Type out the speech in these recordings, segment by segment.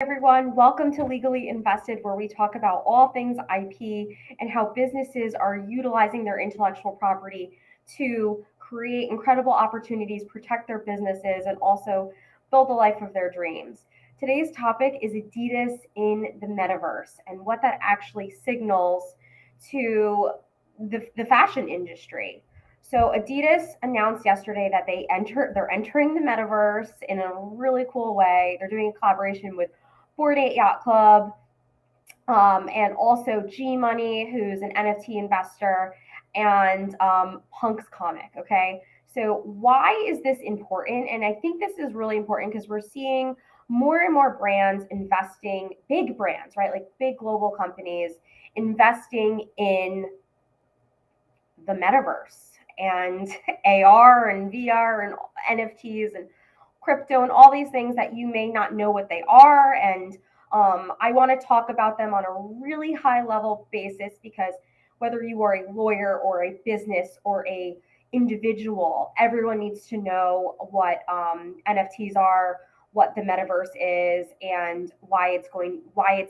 Everyone. Welcome to Legally Invested, where we talk about all things IP and how businesses are utilizing their intellectual property to create incredible opportunities, protect their businesses, and also build the life of their dreams. Today's topic is Adidas in the Metaverse and what that actually signals to the fashion industry. So Adidas announced yesterday that they're entering the metaverse in a really cool way. They're doing a collaboration with Board 8 Yacht Club, and also G Money, who's an NFT investor, and Punk's comic. Okay, so why is this important? And I think this is really important because we're seeing more and more brands investing, big brands, right? Like big global companies investing in the metaverse and AR and VR and NFTs and crypto and all these things that you may not know what they are. And I want to talk about them on a really high level basis because whether you are a lawyer or a business or a individual, everyone needs to know what NFTs are, what the metaverse is, and why it's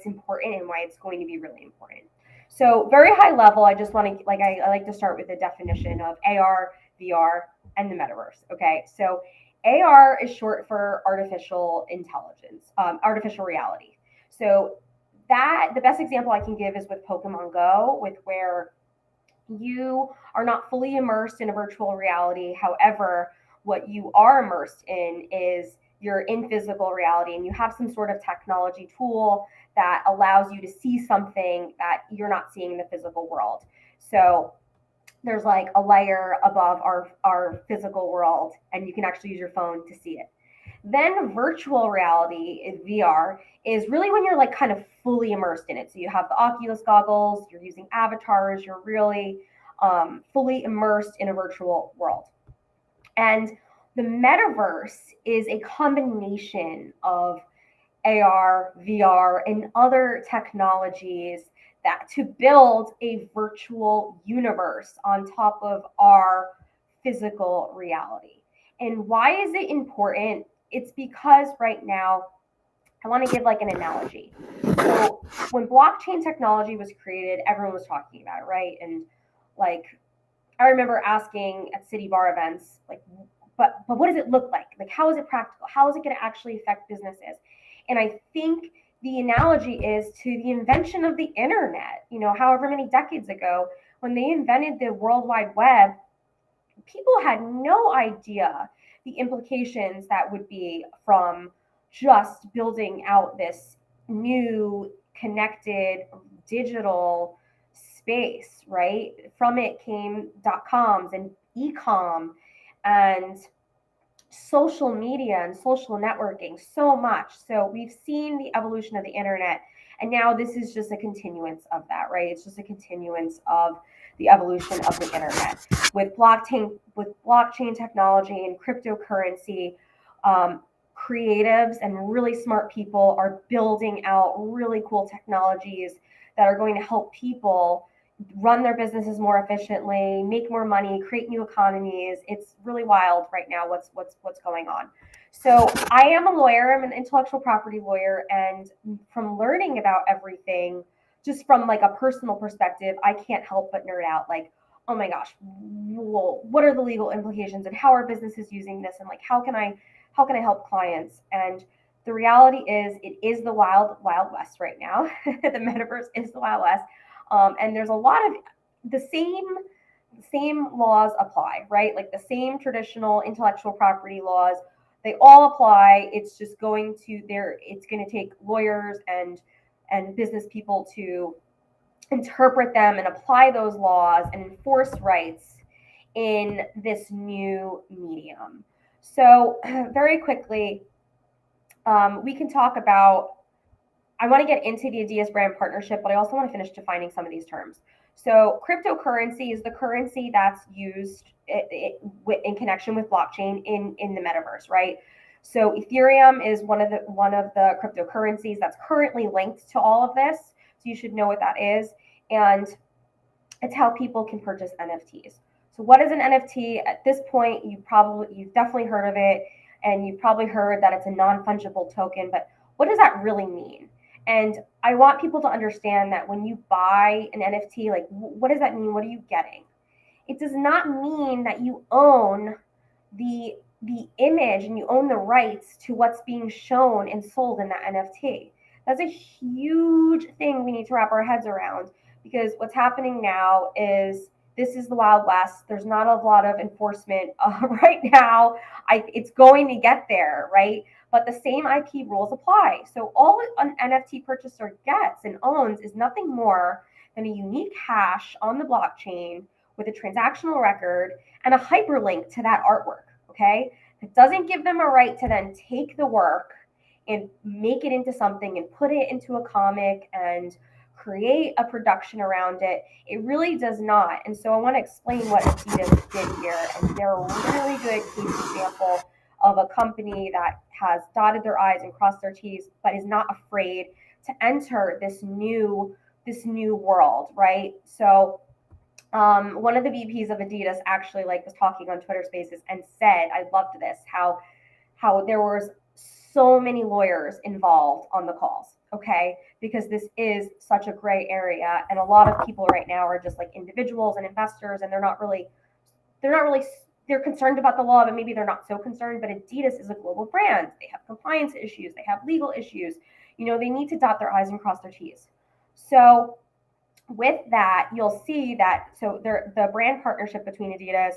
important and why it's going to be really important. So very high level, I just want to I like to start with the definition of AR, VR, and the metaverse. Okay, so AR is short for artificial intelligence, artificial reality. So that the best example I can give is with Pokemon Go, with where you are not fully immersed in a virtual reality. However, what you are immersed in is you're in physical reality and you have some sort of technology tool that allows you to see something that you're not seeing in the physical world. So there's like a layer above our physical world, and you can actually use your phone to see it. Then virtual reality, VR, is really when you're like kind of fully immersed in it. So you have the Oculus goggles, you're using avatars, you're really fully immersed in a virtual world. And the metaverse is a combination of AR, VR, and other technologies that to build a virtual universe on top of our physical reality. And why is it important? It's because right now, I want to give like an analogy. So when blockchain technology was created, everyone was talking about it, right? And like I remember asking at city bar events, like, but what does it look like? Like, how is it practical? How is it going to actually affect businesses? And I think the analogy is to the invention of the internet. You know, however many decades ago, when they invented the World Wide Web, people had no idea the implications that would be from just building out this new connected digital space, right? From it came dot coms and e-com and social media and social networking so much. So we've seen the evolution of the internet, and now this is just a continuance of that, right? It's just a continuance of the evolution of the internet with blockchain technology and cryptocurrency. Creatives and really smart people are building out really cool technologies that are going to help people run their businesses more efficiently, make more money, create new economies. It's really wild right now what's going on. So I am a lawyer, I'm an intellectual property lawyer, and from learning about everything, just from like a personal perspective, I can't help but nerd out like, oh my gosh, well, what are the legal implications and how are businesses using this and like how can I help clients? And the reality is it is the wild, wild west right now. The metaverse is the wild west. And there's a lot of the same laws apply, right? Like the same traditional intellectual property laws, they all apply. It's just going to there. It's going to take lawyers and business people to interpret them and apply those laws and enforce rights in this new medium. So very quickly, we can talk about I want to get into the Adidas brand partnership, but I also want to finish defining some of these terms. So, cryptocurrency is the currency that's used in connection with blockchain in the metaverse, right? So, Ethereum is one of the cryptocurrencies that's currently linked to all of this. So, you should know what that is, and it's how people can purchase NFTs. So, what is an NFT? At this point, you've definitely heard of it, and you've probably heard that it's a non fungible token, but what does that really mean? And I want people to understand that when you buy an NFT, like what does that mean? What are you getting? It does not mean that you own the image and you own the rights to what's being shown and sold in that NFT. That's a huge thing we need to wrap our heads around, because what's happening now is this is the Wild West. There's not a lot of enforcement right now. It's going to get there, right? But the same IP rules apply. So all an NFT purchaser gets and owns is nothing more than a unique hash on the blockchain with a transactional record and a hyperlink to that artwork. Okay, it doesn't give them a right to then take the work and make it into something and put it into a comic and create a production around it. It really does not. And so I want to explain what Adidas did here. And they're a really good case example of a company that has dotted their I's and crossed their T's, but is not afraid to enter this new world, right? So one of the VPs of Adidas actually was talking on Twitter Spaces and said, I loved this, how there was so many lawyers involved on the calls, okay? Because this is such a gray area, and a lot of people right now are just like individuals and investors, and they're concerned about the law, but maybe they're not so concerned. But Adidas is a global brand. They have compliance issues, they have legal issues. They need to dot their I's and cross their T's. So with that, you'll see that the brand partnership between Adidas,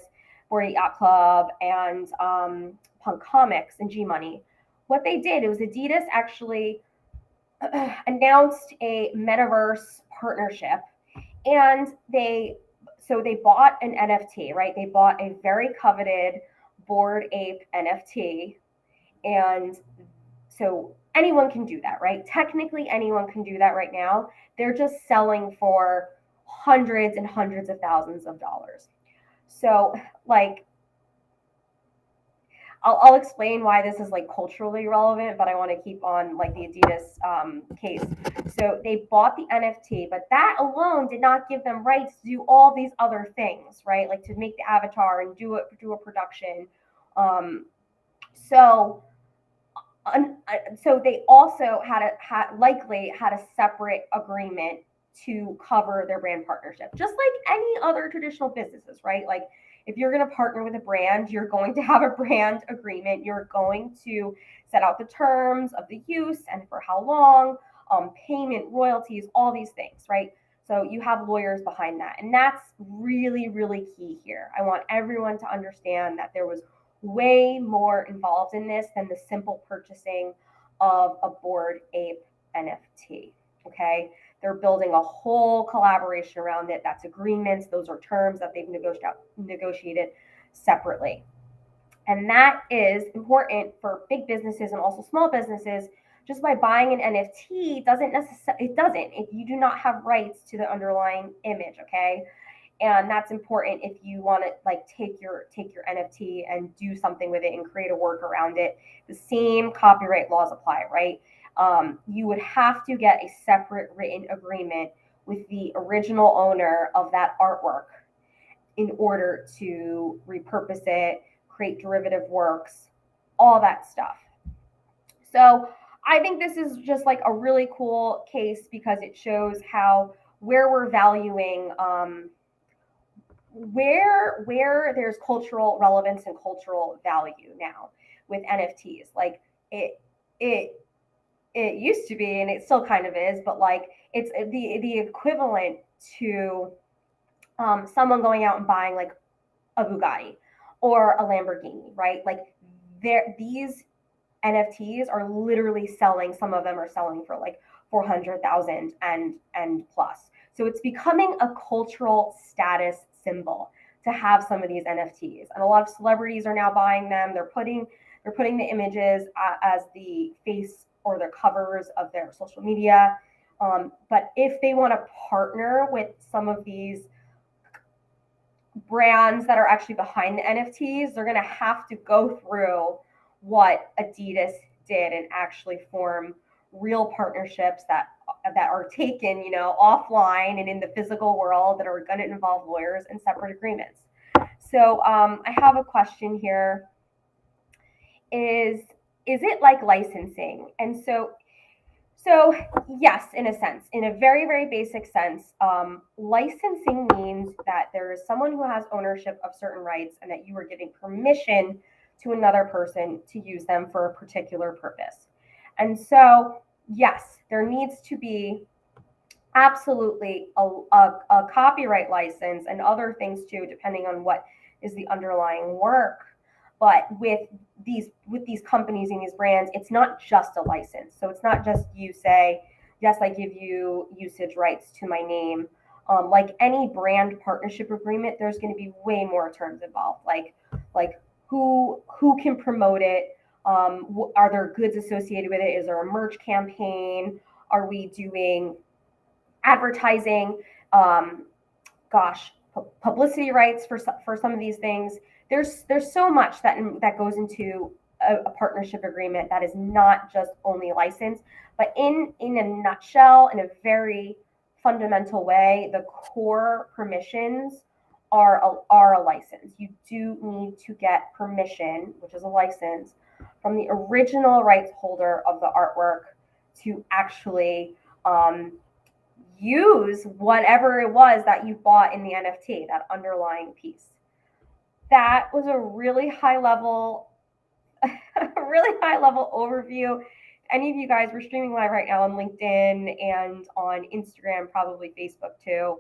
Bored Yacht Club, and Punk Comics and G Money, what they did, it was Adidas actually announced a Metaverse partnership, and they bought an NFT, right? They bought a very coveted Bored Ape NFT, and so anyone can do that, right? Technically, anyone can do that right now. They're just selling for hundreds and hundreds of thousands of dollars. So, I'll explain why this is culturally relevant, but I want to keep on the Adidas case. So they bought the NFT, but that alone did not give them rights to do all these other things, right? Like to make the avatar and do a production. So they also likely had a separate agreement to cover their brand partnership, just like any other traditional businesses, right? Like if you're going to partner with a brand, you're going to have a brand agreement. You're going to set out the terms of the use and for how long, payment, royalties, all these things, right? So you have lawyers behind that. And that's really, really key here. I want everyone to understand that there was way more involved in this than the simple purchasing of a Bored Ape NFT. Okay, they're building a whole collaboration around it. That's agreements. Those are terms that they've negotiated separately. And that is important for big businesses and also small businesses. Just by buying an NFT you do not have rights to the underlying image, okay? And that's important if you want to take your NFT and do something with it and create a work around it. The same copyright laws apply, right? You would have to get a separate written agreement with the original owner of that artwork in order to repurpose it, create derivative works, all that stuff. So I think this is just a really cool case because it shows where we're valuing where there's cultural relevance and cultural value now with NFTs. It used to be, and it still kind of is, but it's the equivalent to someone going out and buying a Bugatti or a Lamborghini, right? These NFTs are literally selling. Some of them are selling for 400,000 and plus. So it's becoming a cultural status symbol to have some of these NFTs, and a lot of celebrities are now buying them. They're putting the images as the face or their covers of their social media. But if they want to partner with some of these brands that are actually behind the NFTs, they're going to have to go through what Adidas did and actually form real partnerships that are taken, offline and in the physical world, that are going to involve lawyers and separate agreements. So I have a question here. Is it like licensing? And so So, yes, in a sense, in a very, very basic sense, licensing means that there is someone who has ownership of certain rights and that you are giving permission to another person to use them for a particular purpose. And so, yes, there needs to be absolutely a copyright license and other things too, depending on what is the underlying work. But with these companies and these brands, it's not just a license. So it's not just you say, yes, I give you usage rights to my name. Like any brand partnership agreement, there's going to be way more terms involved. Like who can promote it? Are there goods associated with it? Is there a merch campaign? Are we doing advertising, um, gosh, publicity rights for some of these things. There's so much that goes into a partnership agreement that is not just only license, but in a nutshell, in a very fundamental way, the core permissions are a license. You do need to get permission, which is a license, from the original rights holder of the artwork to actually use whatever it was that you bought in the NFT, that underlying piece. That was a really high level, a really high level overview. Any of you guys, we're streaming live right now on LinkedIn and on Instagram, probably Facebook too.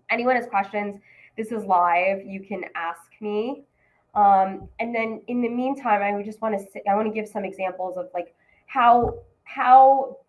Anyone has questions, this is live. You can ask me. And then in the meantime, I want to give some examples of like how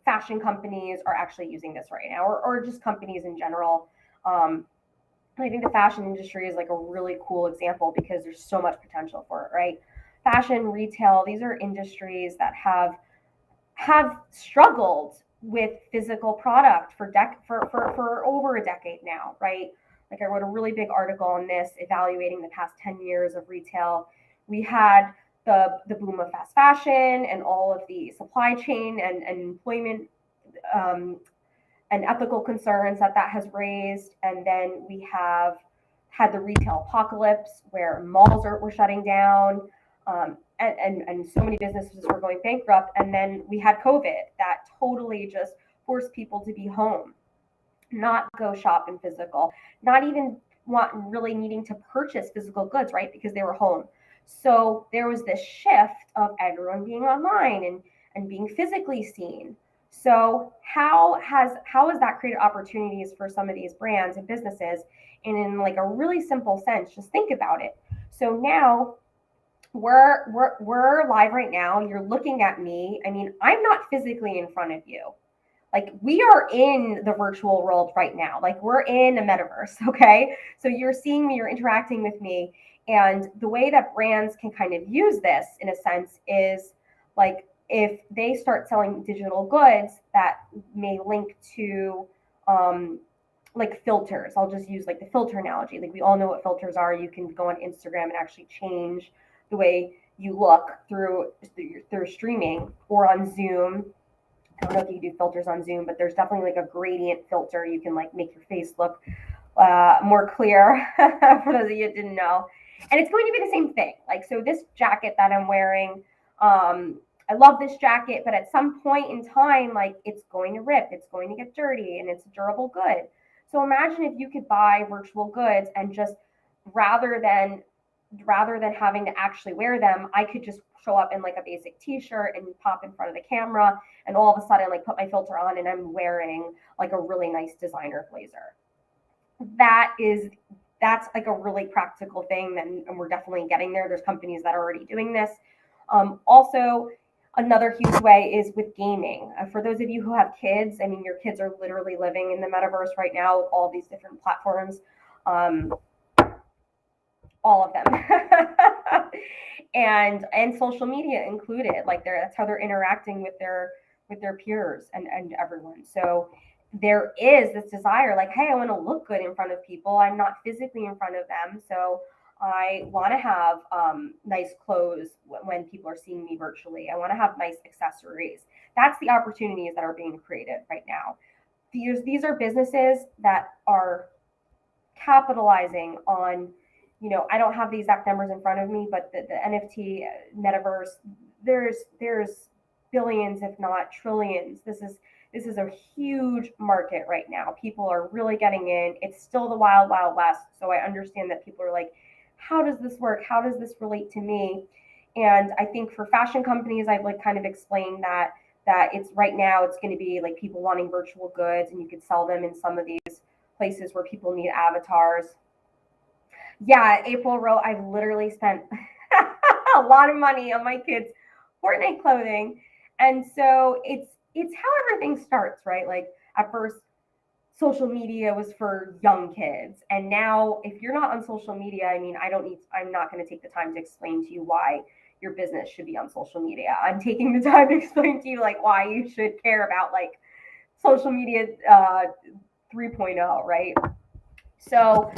fashion companies are actually using this right now, or just companies in general. I think the fashion industry is like a really cool example because there's so much potential for it, right? Fashion, retail, these are industries that have struggled with physical product for over a decade now, right? Like I wrote a really big article on this, evaluating the past 10 years of retail. We had the boom of fast fashion and all of the supply chain and employment um, and ethical concerns that has raised. And then we have had the retail apocalypse where were shutting down, and so many businesses were going bankrupt. And then we had COVID that totally just forced people to be home, not go shop in physical, not even really needing to purchase physical goods, right? Because they were home. So there was this shift of everyone being online and being physically seen. So how has that created opportunities for some of these brands and businesses? And in like a really simple sense, just think about it. So now we're live right now. You're looking at me. I mean, I'm not physically in front of you. Like we are in the virtual world right now. Like we're in a metaverse, okay? So you're seeing me, you're interacting with me. And the way that brands can kind of use this in a sense is like if they start selling digital goods that may link to like filters. I'll just use like the filter analogy. Like we all know what filters are. You can go on Instagram and actually change the way you look through streaming, or on Zoom. I don't know if you do filters on Zoom, but there's definitely like a gradient filter. You can like make your face look more clear for those of you that didn't know. And it's going to be the same thing. Like, so this jacket that I'm wearing, I love this jacket, but at some point in time, like it's going to rip, it's going to get dirty, and it's a durable good. So imagine if you could buy virtual goods and just rather than rather than having to actually wear them, I could just show up in like a basic t-shirt and pop in front of the camera, and all of a sudden like put my filter on and I'm wearing like a really nice designer blazer. That is that's like a really practical thing, and we're definitely getting there. There's companies that are already doing this. Also, another huge way is with gaming. For those of you who have kids, I mean, your kids are literally living in the metaverse right now, all these different platforms. Um, all of them. And social media included, like that's how they're interacting with their peers and everyone. So there is this desire like, hey, I want to look good in front of people. I'm not physically in front of them, so I want to have nice clothes when people are seeing me virtually. I want to have nice accessories. That's the opportunities that are being created right now. These are businesses that are capitalizing on, I don't have the exact numbers in front of me, but the NFT metaverse, there's billions, if not trillions. This is a huge market right now. People are really getting in. It's still the wild, wild west. So I understand that people are like, how does this work? How does this relate to me? And I think for fashion companies, I've like kind of explained that it's right now it's going to be like people wanting virtual goods and you could sell them in some of these places where people need avatars. Yeah, April wrote, I've literally spent a lot of money on my kids' Fortnite clothing. And so it's how everything starts, right? Like at first social media was for young kids. And now if you're not on social media, I mean, I'm not going to take the time to explain to you why your business should be on social media. I'm taking the time to explain to you like why you should care about like social media 3.0, right? So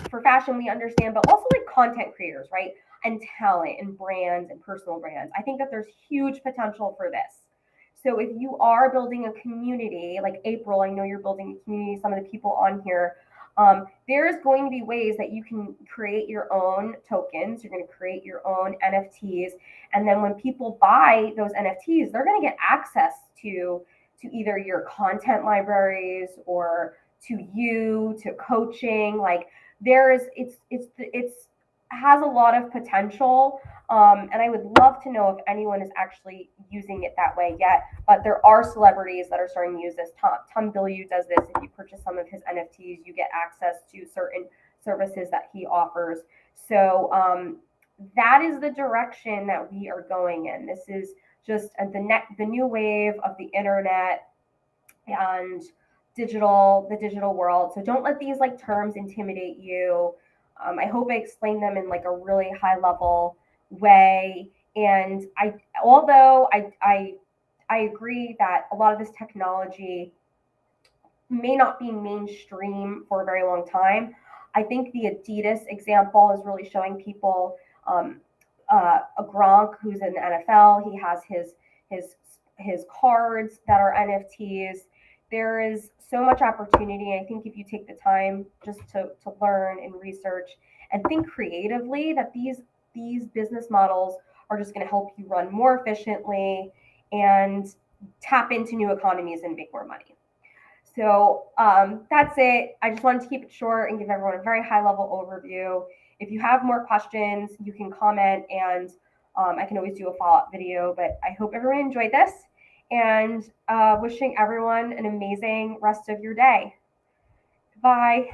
for fashion, we understand, but also like content creators, right? And talent and brands and personal brands. I think that there's huge potential for this. So if you are building a community, like April, I know you're building a community, some of the people on here, there's going to be ways that you can create your own tokens. You're going to create your own NFTs. And then when people buy those NFTs, they're going to get access to either your content libraries or to you to coaching. Like there is it's has a lot of potential, and I would love to know if anyone is actually using it that way yet. But there are celebrities that are starting to use this. Tom Bilyeu does this. If you purchase some of his NFTs, you get access to certain services that he offers. So that is the direction that we are going in. This is just the new wave of the internet and the digital world. So don't let these like terms intimidate you. I hope I explained them in like a really high level way. And although I agree that a lot of this technology may not be mainstream for a very long time. I think the Adidas example is really showing people, a Gronk who's in the NFL. He has his his cards that are NFTs. There is so much opportunity. I think if you take the time just to learn and research and think creatively, that these business models are just going to help you run more efficiently and tap into new economies and make more money. So that's it. I just wanted to keep it short and give everyone a very high level overview. If you have more questions, you can comment and I can always do a follow up video. But I hope everyone enjoyed this and wishing everyone an amazing rest of your day. Bye.